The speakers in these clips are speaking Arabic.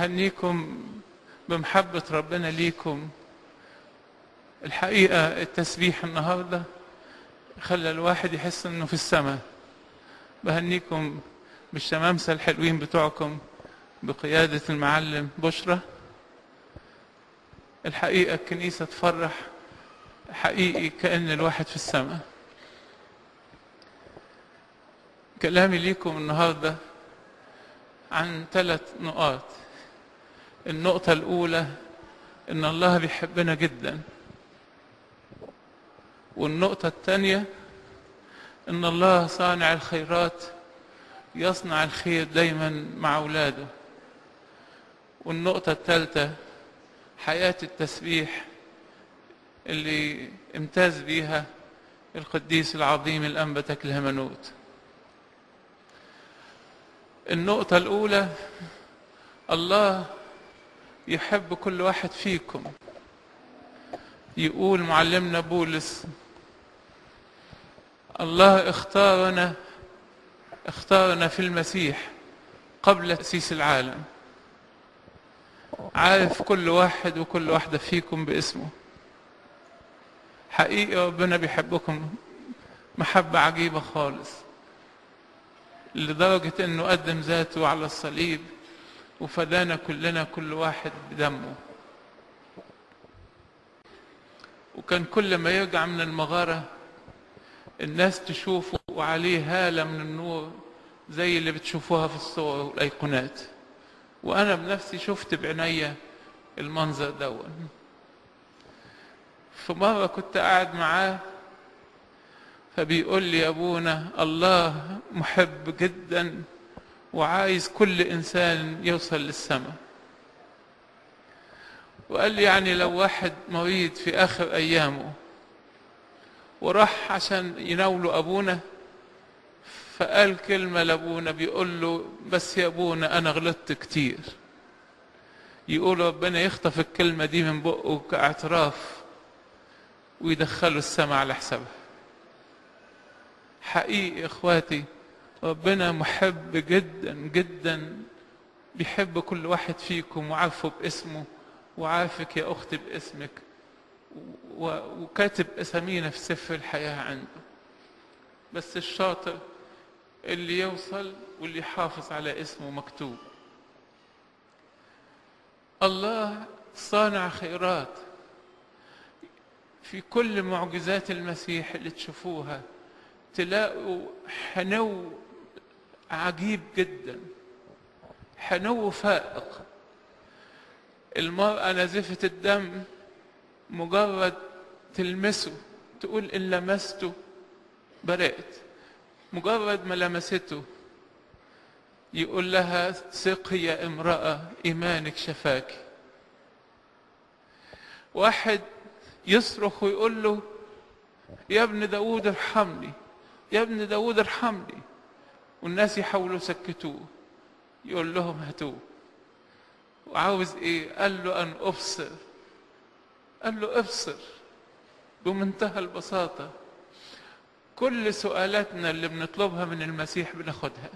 بهنيكم بمحبة ربنا ليكم. الحقيقة التسبيح النهاردة خلى الواحد يحس انه في السماء. بهنيكم بالشمامسة الحلوين بتوعكم بقيادة المعلم بشرى. الحقيقة الكنيسة تفرح حقيقي كأن الواحد في السماء. كلامي ليكم النهاردة عن 3 نقاط. النقطة الأولى إن الله بيحبنا جدا، والنقطة الثانية إن الله صانع الخيرات يصنع الخير دايما مع أولاده، والنقطة الثالثة حياة التسبيح اللي امتاز بيها القديس العظيم الأنبا تكل هيمنوت. النقطة الأولى، الله يحب كل واحد فيكم. يقول معلمنا بولس: الله اختارنا في المسيح قبل تأسيس العالم. عارف كل واحد وكل واحدة فيكم باسمه. حقيقي ربنا بيحبكم محبة عجيبة خالص، لدرجة انه قدم ذاته على الصليب وفدانا كلنا كل واحد بدمه. وكان كل ما يرجع من المغارة الناس تشوفه وعليه هالة من النور زي اللي بتشوفوها في الصور والأيقونات. وأنا بنفسي شفت بعينيا المنظر دون. في مرة كنت قاعد معاه فبيقول لي: يا أبونا، الله محب جدا وعايز كل إنسان يوصل للسماء. وقال لي يعني لو واحد مريض في آخر أيامه وراح عشان يناوله أبونا، فقال كلمة لأبونا، بيقول له: بس يا أبونا أنا غلطت كتير. يقول ربنا يخطف الكلمة دي من بقه كاعتراف ويدخله السماء على حسابها. حقيقي إخواتي ربنا محب جدا جدا، بيحب كل واحد فيكم وعارفه باسمه، وعارفك يا أختي باسمك، وكاتب أسامينا في سفر الحياة عنده. بس الشاطر اللي يوصل واللي يحافظ على اسمه مكتوب. الله صانع خيرات. في كل معجزات المسيح اللي تشوفوها تلاقوا حنو عجيب جدا، حنو فائق. المرأة نازفة الدم مجرد تلمسه تقول: إن لمسته برئت. مجرد ما لمسته يقول لها: ثقي يا امرأة، إيمانك شفاك. واحد يصرخ ويقول له: يا ابن داود ارحمني، يا ابن داود ارحمني، والناس يحاولوا يسكتوه. يقول لهم: هاتوه. وعاوز ايه؟ قال له: ان ابصر. قال له: ابصر. بمنتهى البساطة كل سؤالاتنا اللي بنطلبها من المسيح بناخدها.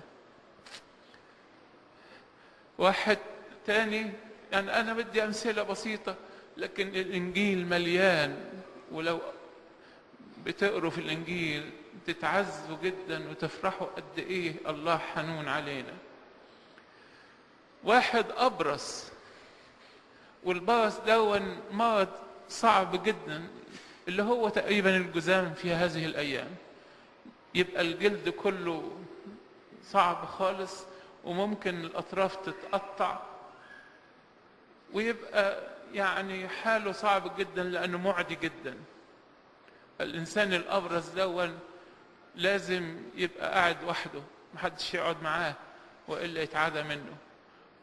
واحد تاني، يعني أنا بدي أمثلة بسيطة، لكن الإنجيل مليان، ولو بتقروا في الإنجيل تتعزوا جدا وتفرحوا قد إيه الله حنون علينا. واحد أبرص، والبرص دون مرض صعب جدا، اللي هو تقريبا الجذام في هذه الأيام. يبقى الجلد كله صعب خالص، وممكن الأطراف تتقطع، ويبقى يعني حاله صعب جدا لأنه معدي جدا. الإنسان الأبرص دون لازم يبقى قاعد وحده، محدش يقعد معاه وإلا يتعادى منه.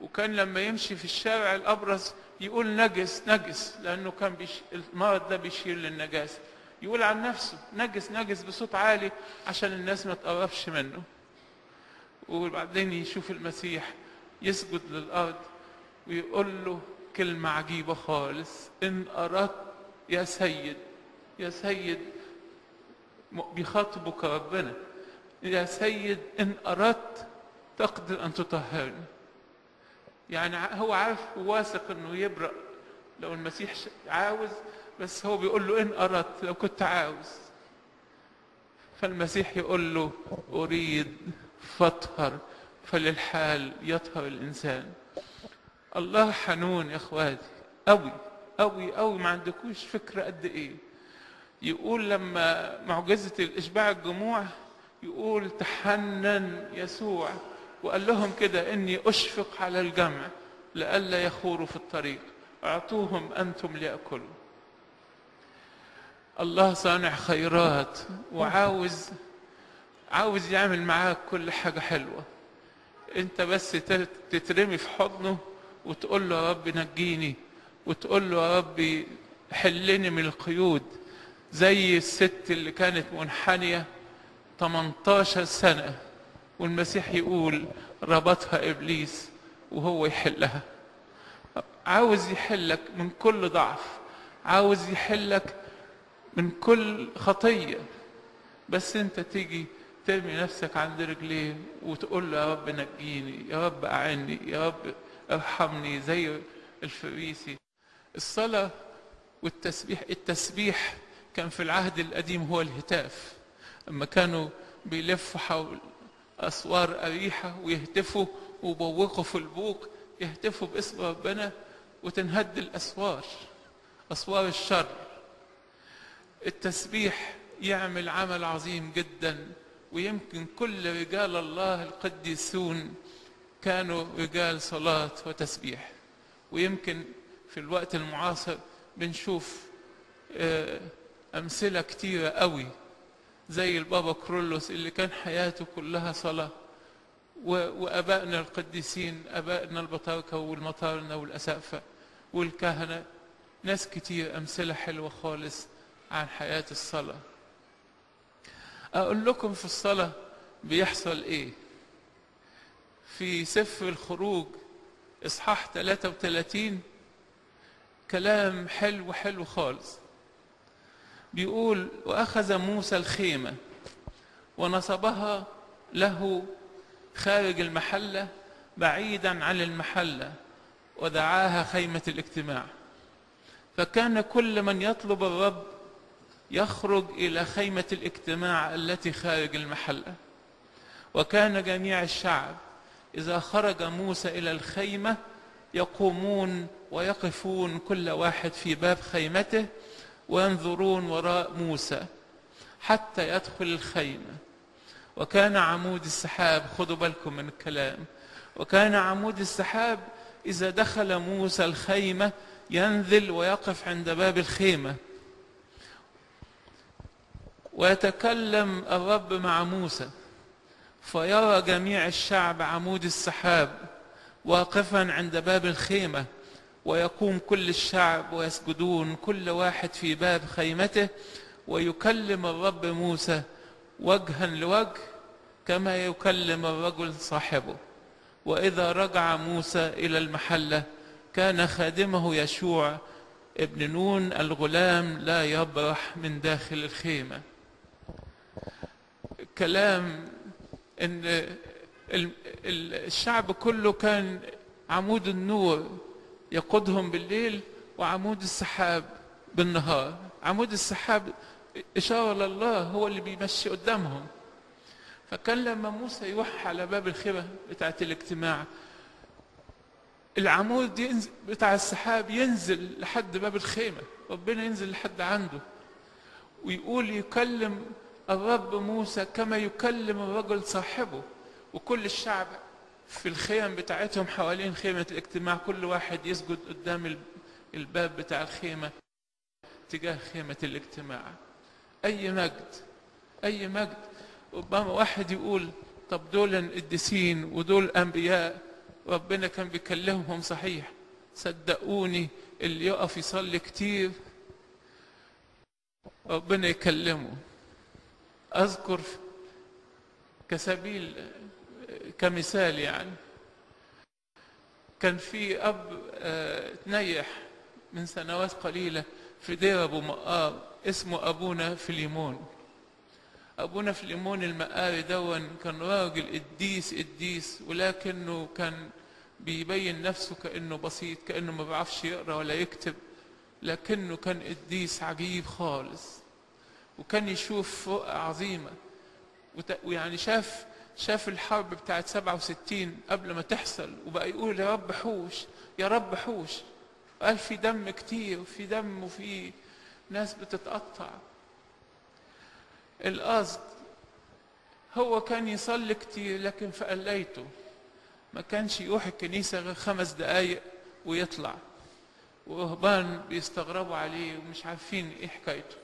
وكان لما يمشي في الشارع الأبرص يقول: نجس نجس، لأنه كان المرض ده بيشير للنجاسة. يقول عن نفسه: نجس نجس بصوت عالي عشان الناس ما تقربش منه. وبعدين يشوف المسيح يسجد للأرض ويقول له كلمة عجيبة خالص: إن أردت يا سيد. يا سيد بيخاطبك ربنا: يا سيد إن أردت تقدر أن تطهرني. يعني هو عارف وواثق انه يبرأ لو المسيح عاوز، بس هو بيقول له ان اردت، لو كنت عاوز. فالمسيح يقول له اريد فاطهر، فللحال يطهر الانسان. الله حنون يا اخواتي، قوي قوي قوي، ما عندكوش فكره قد ايه. يقول لما معجزه الاشباع الجموع، يقول تحنن يسوع وقال لهم كده اني اشفق على الجمع لئلا يخوروا في الطريق، اعطوهم انتم ليأكلوا. الله صانع خيرات، وعاوز يعمل معاك كل حاجة حلوة. انت بس تترمي في حضنه وتقول له يا رب نجيني، وتقول له يا رب حلني من القيود. زي الست اللي كانت منحنية 18 سنة، والمسيح يقول ربطها إبليس وهو يحلها. عاوز يحلك من كل ضعف، عاوز يحلك من كل خطية، بس انت تيجي ترمي نفسك عند رجليه وتقول له يا رب نجيني، يا رب أعني، يا رب ارحمني، زي الفريسي. الصلاة والتسبيح، التسبيح كان في العهد القديم هو الهتاف، اما كانوا بيلفوا حول أسوار أريحة ويهتفوا وبوقوا في البوق، يهتفوا باسم ربنا وتنهد الأسوار، أسوار الشر. التسبيح يعمل عمل عظيم جدا، ويمكن كل رجال الله القديسون كانوا رجال صلاة وتسبيح. ويمكن في الوقت المعاصر بنشوف أمثلة كتيرة قوي، زي البابا كرولوس اللي كان حياته كلها صلاة، وأبائنا القديسين، أبائنا البطاركة والمطارنة والأسقفة والكهنة، ناس كتير أمثلة حلوة خالص عن حياة الصلاة. أقول لكم في الصلاة بيحصل إيه. في سفر الخروج إصحاح 33 كلام حلو خالص. بيقول وأخذ موسى الخيمة ونصبها له خارج المحلة بعيدا عن المحلة، ودعاها خيمة الاجتماع. فكان كل من يطلب الرب يخرج إلى خيمة الاجتماع التي خارج المحلة. وكان جميع الشعب إذا خرج موسى إلى الخيمة يقومون ويقفون كل واحد في باب خيمته وينظرون وراء موسى حتى يدخل الخيمة. وكان عمود السحاب، خدوا بالكم من الكلام، وكان عمود السحاب إذا دخل موسى الخيمة ينزل ويقف عند باب الخيمة، ويتكلم الرب مع موسى، فيرى جميع الشعب عمود السحاب واقفا عند باب الخيمة، ويقوم كل الشعب ويسجدون كل واحد في باب خيمته، ويكلم الرب موسى وجها لوجه كما يكلم الرجل صاحبه. وإذا رجع موسى إلى المحلة كان خادمه يشوع ابن نون الغلام لا يبرح من داخل الخيمة. كلام ان الشعب كله كان عمود النور يقودهم بالليل، وعمود السحاب بالنهار. عمود السحاب إشارة لله، هو اللي بيمشي قدامهم. فكان لما موسى يروح على باب الخيمة بتاعة الاجتماع، العمود بتاع السحاب ينزل لحد باب الخيمة، ربنا ينزل لحد عنده، ويقول يكلم الرب موسى كما يكلم الرجل صاحبه. وكل الشعب في الخيم بتاعتهم حوالين خيمة الاجتماع، كل واحد يسجد قدام الباب بتاع الخيمة تجاه خيمة الاجتماع. أي مجد، أي مجد. ربما واحد يقول طب دول قديسين ودول أنبياء، ربنا كان بيكلمهم صحيح. صدقوني اللي يقف يصلي كتير ربنا يكلمه. أذكر كمثال يعني، كان في أب تنيح من سنوات قليلة في دير أبو مقار اسمه أبونا فليمون. أبونا فليمون المقاري دون كان راجل قديس، ولكنه كان بيبين نفسه كأنه بسيط، كأنه ما بيعرفش يقرأ ولا يكتب، لكنه كان قديس عجيب خالص، وكان يشوف رؤى عظيمة. ويعني شاف الحرب بتاعت 67 قبل ما تحصل، وبقى يقول يا رب حوش، يا رب حوش. قال في دم كتير، وفي دم، وفي ناس بتتقطع. القصد هو كان يصلي كتير، لكن في قليته ما كانش يروح الكنيسة غير 5 دقايق ويطلع، ورهبان بيستغربوا عليه ومش عارفين ايه حكايته.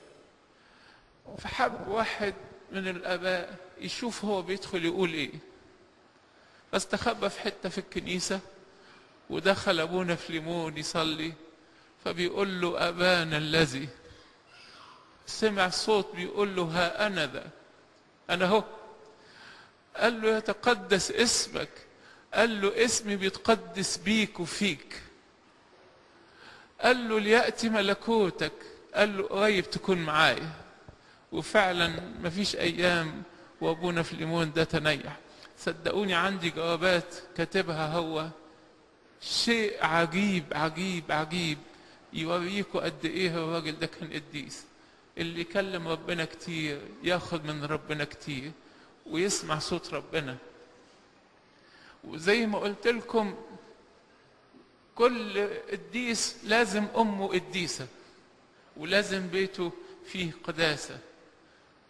فحب واحد من الآباء يشوف هو بيدخل يقول ايه، فاستخبى في حتة في الكنيسة، ودخل أبونا فليمون يصلي، فبيقول له أبانا الذي، سمع صوت بيقول له ها أنا ذا، أنا هو. قال له يتقدس اسمك. قال له اسمي بيتقدس بيك وفيك. قال له ليأتي ملكوتك. قال له قريب تكون معايا. وفعلا مفيش أيام وأبونا فليمون ده تنيح. صدقوني عندي جوابات كاتبها هو، شيء عجيب عجيب عجيب يوريكوا قد ايه الراجل ده كان قديس، اللي يكلم ربنا كتير، ياخد من ربنا كتير، ويسمع صوت ربنا. وزي ما قلت لكم كل قديس لازم أمه قديسة، ولازم بيته فيه قداسة.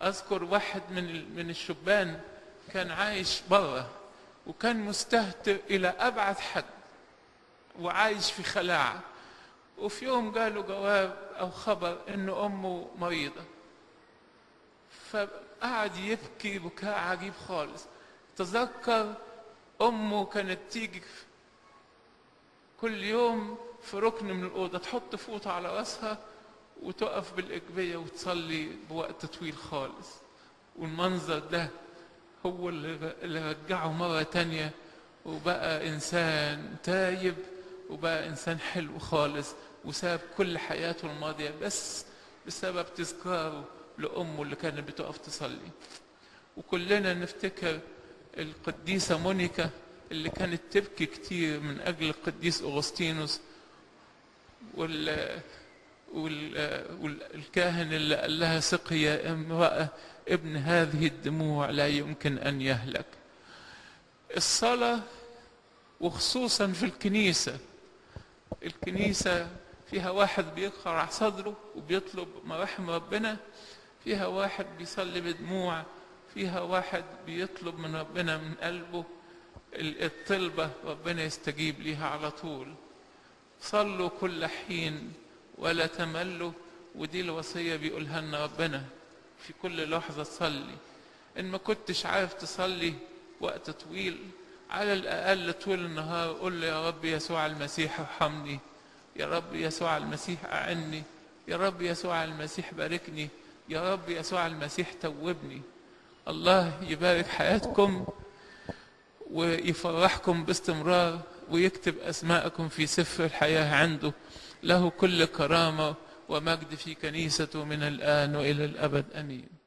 أذكر واحد من الشبان كان عايش بره، وكان مستهتر إلى أبعد حد، وعايش في خلاعة. وفي يوم جاله جواب أو خبر إن أمه مريضة، فقعد يبكي بكاء عجيب خالص. تذكر أمه كانت تيجي كل يوم في ركن من الأوضة، تحط فوطة على رأسها وتقف بالإجبية وتصلي بوقت طويل خالص. والمنظر ده هو اللي رجعه مرة تانية، وبقى إنسان تايب، وبقى إنسان حلو خالص، وساب كل حياته الماضية بس بسبب تذكاره لأمه اللي كانت بتقف تصلي. وكلنا نفتكر القديسة مونيكا اللي كانت تبكي كتير من أجل القديس أغسطينوس، والكاهن اللي قال لها سقي يا امرأة، ابن هذه الدموع لا يمكن أن يهلك. الصلاة وخصوصا في الكنيسة فيها واحد بيقرع صدره وبيطلب مراحم ربنا، فيها واحد بيصلي بدموع، فيها واحد بيطلب من ربنا من قلبه الطلبة، ربنا يستجيب ليها على طول. صلوا كل حين ولا تملوا، ودي الوصية بيقولها لنا ربنا في كل لحظة تصلي. إن ما كنتش عارف تصلي وقت طويل، على الأقل طول النهار قل له يا رب يسوع المسيح ارحمني، يا رب يسوع المسيح أعني، يا رب يسوع المسيح باركني، يا رب يسوع المسيح توبني. الله يبارك حياتكم ويفرحكم باستمرار، ويكتب أسماءكم في سفر الحياة عنده. له كل كرامة ومجد في كنيسته من الآن وإلى الأبد، آمين.